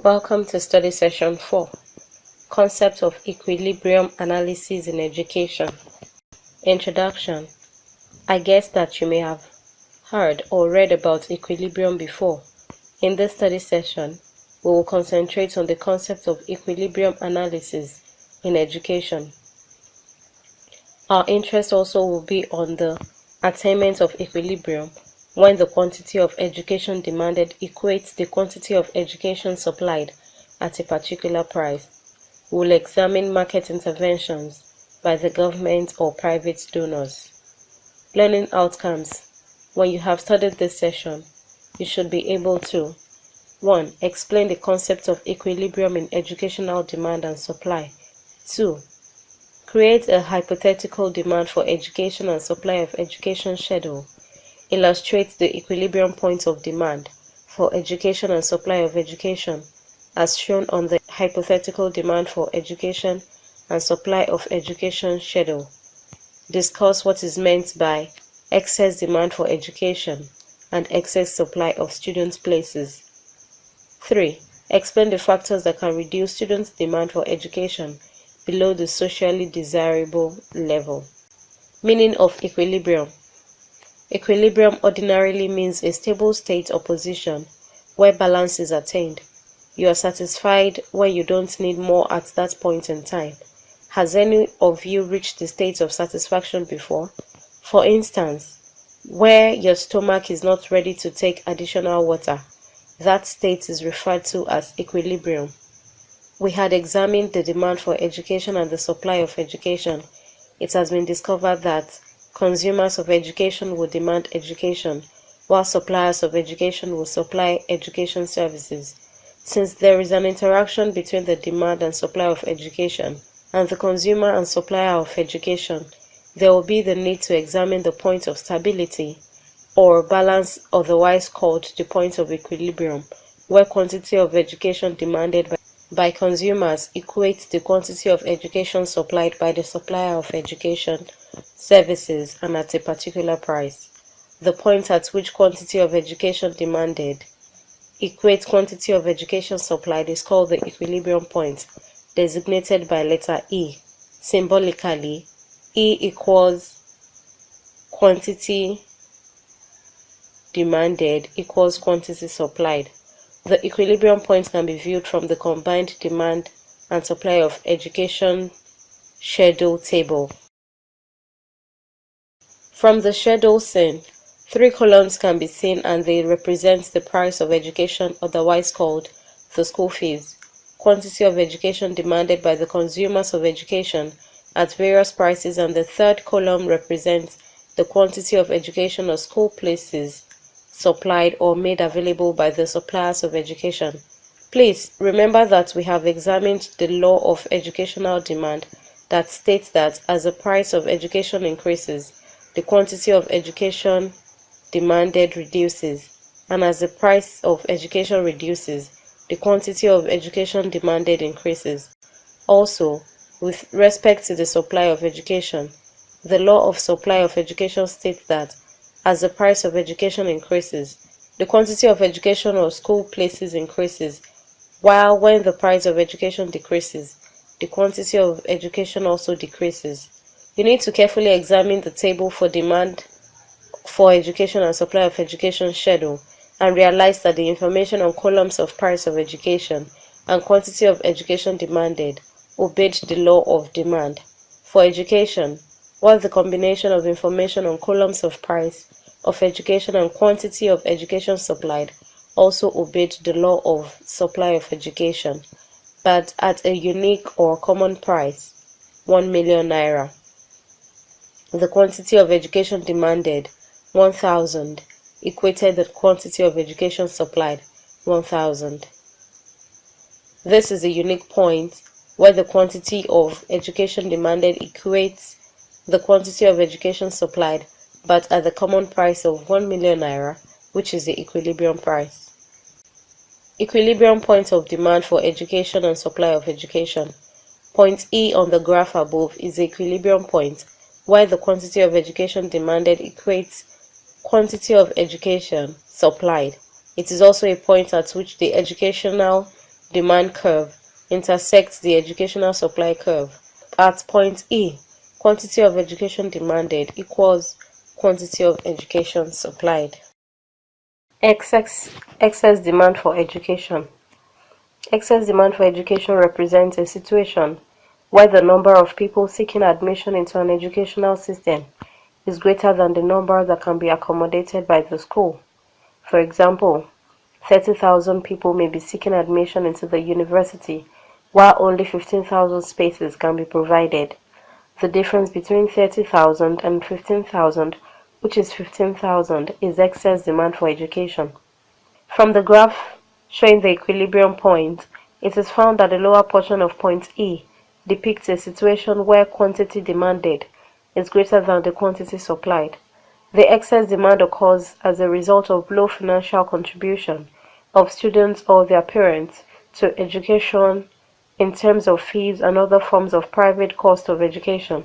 Welcome to study session 4, Concept of Equilibrium Analysis in Education. Introduction. I guess that you may have heard or read about equilibrium before. In this study session, we will concentrate on the concept of equilibrium analysis in education. Our interest also will be on the attainment of equilibrium when the quantity of education demanded equates the quantity of education supplied at a particular price. We will examine market interventions by the government or private donors. Learning outcomes. When you have studied this session, you should be able to 1. Explain the concept of equilibrium in educational demand and supply. 2. Create a hypothetical demand for education and supply of education schedule. Illustrate the equilibrium points of demand for education and supply of education as shown on the hypothetical demand for education and supply of education schedule. Discuss what is meant by excess demand for education and excess supply of student places. 3. Explain the factors that can reduce students' demand for education below the socially desirable level. Meaning of equilibrium. Equilibrium ordinarily means a stable state or position where balance is attained. You are satisfied when you don't need more at that point in time. Has any of you reached the state of satisfaction before? For instance, where your stomach is not ready to take additional water, that state is referred to as equilibrium. We had examined the demand for education and the supply of education. It has been discovered that consumers of education will demand education, while suppliers of education will supply education services. Since there is an interaction between the demand and supply of education and the consumer and supplier of education, there will be the need to examine the point of stability or balance, otherwise called the point of equilibrium, where quantity of education demanded by consumers equates the quantity of education supplied by the supplier of education services and at a particular price. The point at which quantity of education demanded equates quantity of education supplied is called the equilibrium point, designated by letter E. Symbolically, E equals quantity demanded equals quantity supplied. The equilibrium point can be viewed from the combined demand and supply of education schedule table. From the schedule seen, 3 columns can be seen and they represent the price of education, otherwise called the school fees, quantity of education demanded by the consumers of education at various prices, and the third column represents the quantity of education or school places supplied or made available by the suppliers of education. Please remember that we have examined the law of educational demand that states that as the price of education increases, the quantity of education demanded reduces, and as the price of education reduces, the quantity of education demanded increases. Also, with respect to the supply of education, the law of supply of education states that as the price of education increases, the quantity of education or school places increases, while when the price of education decreases, the quantity of education also decreases. You need to carefully examine the table for demand for education and supply of education schedule and realize that the information on columns of price of education and quantity of education demanded obeyed the law of demand. For education, while the combination of information on columns of price of education and quantity of education supplied also obeyed the law of supply of education, but at a unique or common price, 1 million naira. The quantity of education demanded, 1,000, equated the quantity of education supplied, 1,000. This is a unique point where the quantity of education demanded equates the quantity of education supplied, but at the common price of 1 million naira, which is the equilibrium price. Equilibrium point of demand for education and supply of education. Point E on the graph above is the equilibrium point, where the quantity of education demanded equates quantity of education supplied. It is also a point at which the educational demand curve intersects the educational supply curve. At point E, quantity of education demanded equals quantity of education supplied. Excess demand for education. Excess demand for education represents a situation where the number of people seeking admission into an educational system is greater than the number that can be accommodated by the school. For example, 30,000 people may be seeking admission into the university, while only 15,000 spaces can be provided. The difference between 30,000 and 15,000, which is 15,000, is excess demand for education. From the graph showing the equilibrium point, it is found that the lower portion of point E depicts a situation where quantity demanded is greater than the quantity supplied. The excess demand occurs as a result of low financial contribution of students or their parents to education in terms of fees and other forms of private cost of education.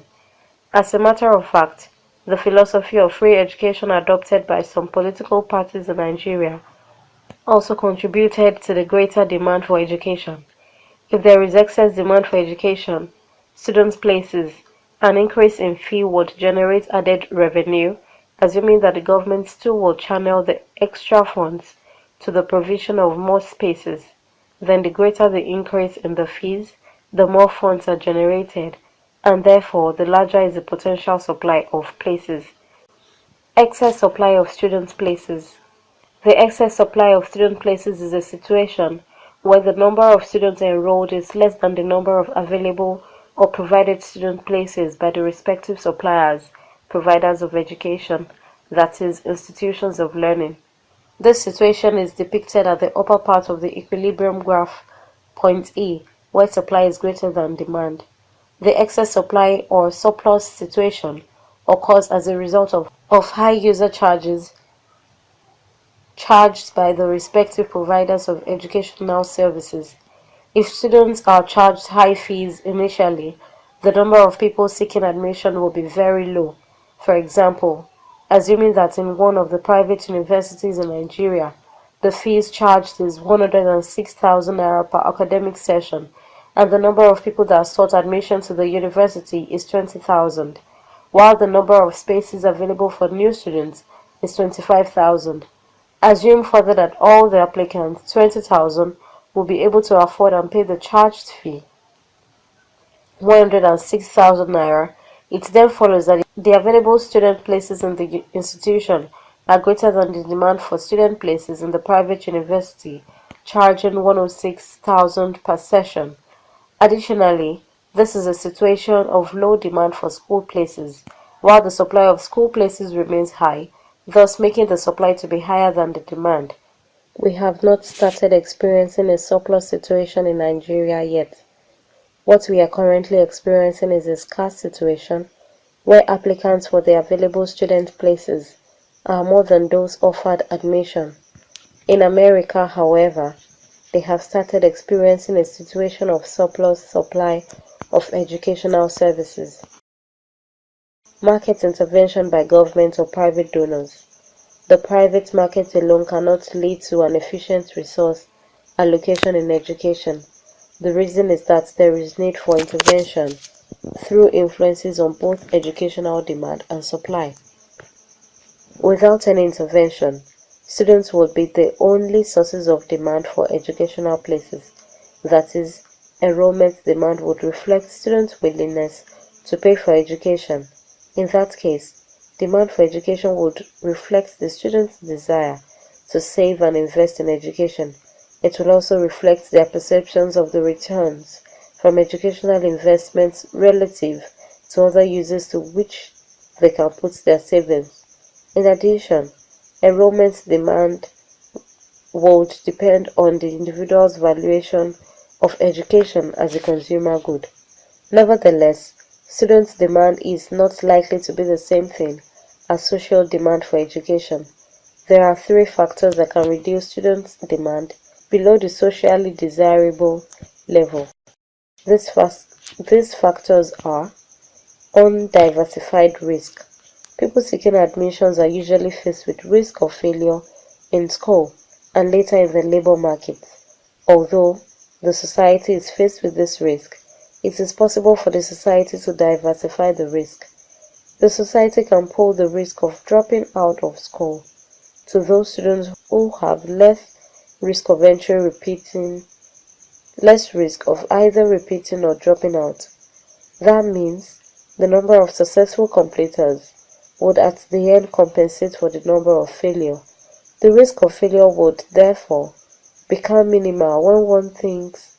As a matter of fact, the philosophy of free education adopted by some political parties in Nigeria also contributed to the greater demand for education. If there is excess demand for education, students' places, an increase in fee would generate added revenue, assuming that the government still will channel the extra funds to the provision of more spaces. Then the greater the increase in the fees, the more funds are generated, and therefore the larger is the potential supply of places. Excess supply of students' places. The excess supply of student places is a situation where the number of students enrolled is less than the number of available or provided student places by the respective suppliers, providers of education, that is, institutions of learning. This situation is depicted at the upper part of the equilibrium graph, point E, where supply is greater than demand. The excess supply or surplus situation occurs as a result of high user charges charged by the respective providers of educational services. If students are charged high fees initially, the number of people seeking admission will be very low. For example, assuming that in one of the private universities in Nigeria, the fees charged is 106,000 naira per academic session, and the number of people that sought admission to the university is 20,000, while the number of spaces available for new students is 25,000. Assume further that all the applicants, 20,000, will be able to afford and pay the charged fee, 106,000 naira. It then follows that the available student places in the institution are greater than the demand for student places in the private university, charging 106,000 per session. Additionally, this is a situation of low demand for school places, while the supply of school places remains high, thus making the supply to be higher than the demand. We have not started experiencing a surplus situation in Nigeria yet. What we are currently experiencing is a scarce situation where applicants for the available student places are more than those offered admission. In America, however, they have started experiencing a situation of surplus supply of educational services. Market intervention by government or private donors. The private market alone cannot lead to an efficient resource allocation in education. The reason is that there is need for intervention through influences on both educational demand and supply. Without any intervention, students would be the only sources of demand for educational places. That is, enrollment demand would reflect students' willingness to pay for education. In that case, demand for education would reflect the students' desire to save and invest in education. It will also reflect their perceptions of the returns from educational investments relative to other uses to which they can put their savings. In addition, enrollment demand would depend on the individual's valuation of education as a consumer good. Nevertheless, students' demand is not likely to be the same thing as social demand for education. There are three factors that can reduce students' demand below the socially desirable level. These factors are undiversified risk. People seeking admissions are usually faced with risk of failure in school and later in the labor market. Although the society is faced with this risk, it is possible for the society to diversify the risk. The society can pool the risk of dropping out of school to those students who have less risk of either repeating or dropping out. That means the number of successful completers would at the end compensate for the number of failure. The risk of failure would, therefore, become minimal when one thinks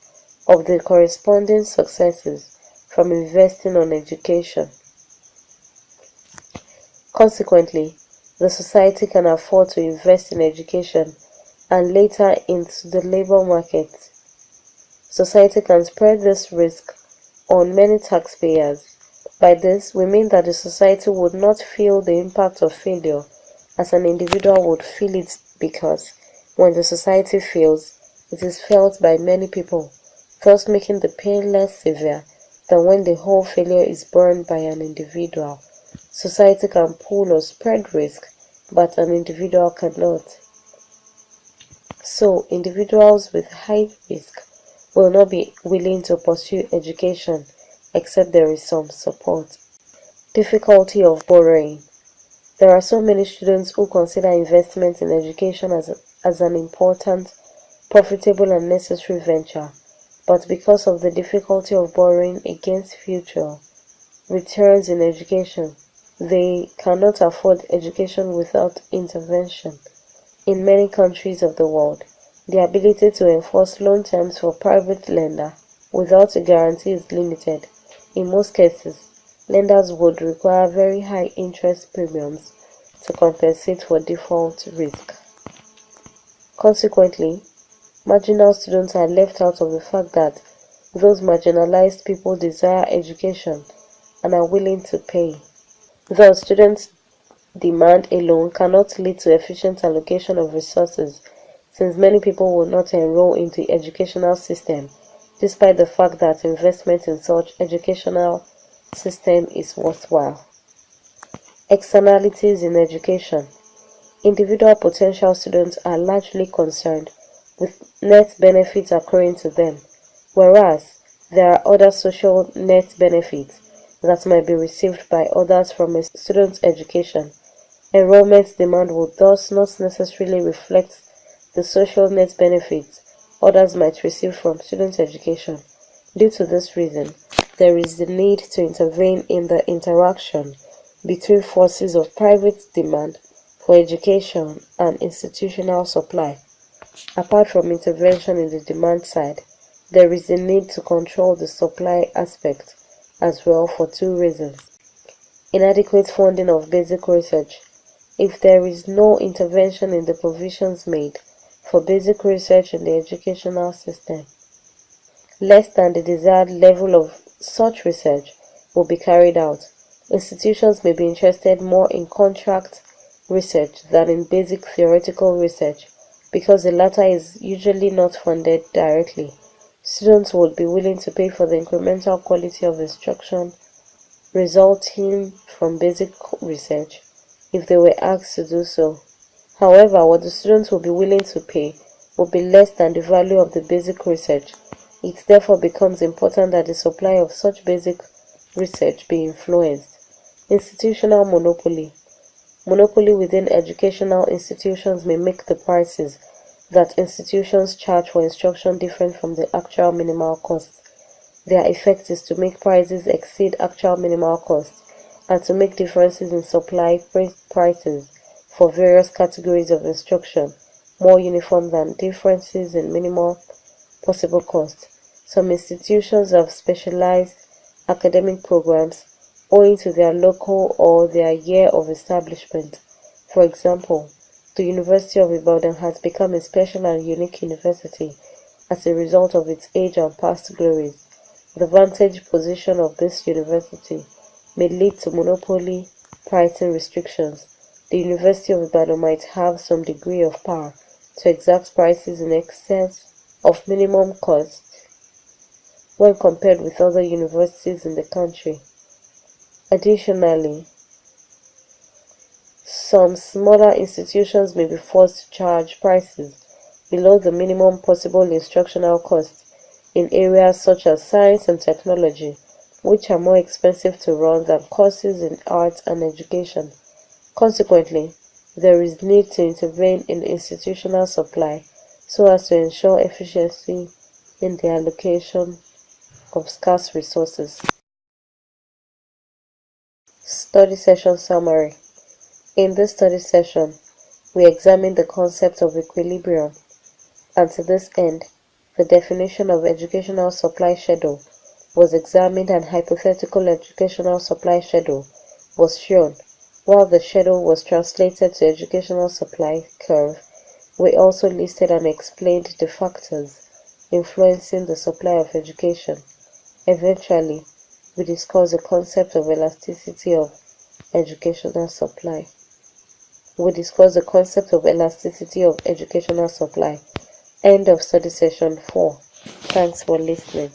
of the corresponding successes from investing on education. Consequently, the society can afford to invest in education and later into the labor market. Society can spread this risk on many taxpayers. By this, we mean that the society would not feel the impact of failure as an individual would feel it, because when the society fails, it is felt by many people, thus making the pain less severe than when the whole failure is borne by an individual. Society can pool or spread risk, but an individual cannot. So, individuals with high risk will not be willing to pursue education except there is some support. Difficulty of borrowing. There are so many students who consider investment in education as an important, profitable and necessary venture, but because of the difficulty of borrowing against future returns in education, they cannot afford education without intervention. In many countries of the world, the ability to enforce loan terms for private lender without a guarantee is limited. In most cases, lenders would require very high interest premiums to compensate for default risk. Consequently, marginal students are left out of the fact that those marginalized people desire education and are willing to pay. Thus, students' demand alone cannot lead to efficient allocation of resources, since many people will not enroll in the educational system, despite the fact that investment in such educational system is worthwhile. Externalities in education. Individual potential students are largely concerned with net benefits accruing to them, whereas there are other social net benefits that might be received by others from a student's education. Enrollment demand would thus not necessarily reflect the social net benefits others might receive from student education. Due to this reason, there is the need to intervene in the interaction between forces of private demand for education and institutional supply. Apart from intervention in the demand side, there is a need to control the supply aspect as well for two reasons. Inadequate funding of basic research. If there is no intervention in the provisions made for basic research in the educational system, less than the desired level of such research will be carried out. Institutions may be interested more in contract research than in basic theoretical research, because the latter is usually not funded directly. Students would be willing to pay for the incremental quality of instruction resulting from basic research if they were asked to do so. However, what the students will be willing to pay will be less than the value of the basic research. It therefore becomes important that the supply of such basic research be influenced. Institutional monopoly. Monopoly within educational institutions may make the prices that institutions charge for instruction different from the actual minimal cost. Their effect is to make prices exceed actual minimal costs and to make differences in supply prices for various categories of instruction more uniform than differences in minimal possible cost. Some institutions have specialized academic programs owing to their local or their year of establishment. For example, the University of Ibadan has become a special and unique university as a result of its age and past glories. The vantage position of this university may lead to monopoly pricing restrictions. The University of Ibadan might have some degree of power to exact prices in excess of minimum cost when compared with other universities in the country. Additionally, some smaller institutions may be forced to charge prices below the minimum possible instructional cost in areas such as science and technology, which are more expensive to run than courses in arts and education. Consequently, there is need to intervene in institutional supply so as to ensure efficiency in the allocation of scarce resources. Study session summary. In this study session, we examine the concept of equilibrium, and to this end, the definition of educational supply schedule was examined and hypothetical educational supply schedule was shown. While the schedule was translated to educational supply curve, we also listed and explained the factors influencing the supply of education. Eventually, we discussed the concept of elasticity of educational supply. End of study session 4. Thanks for listening.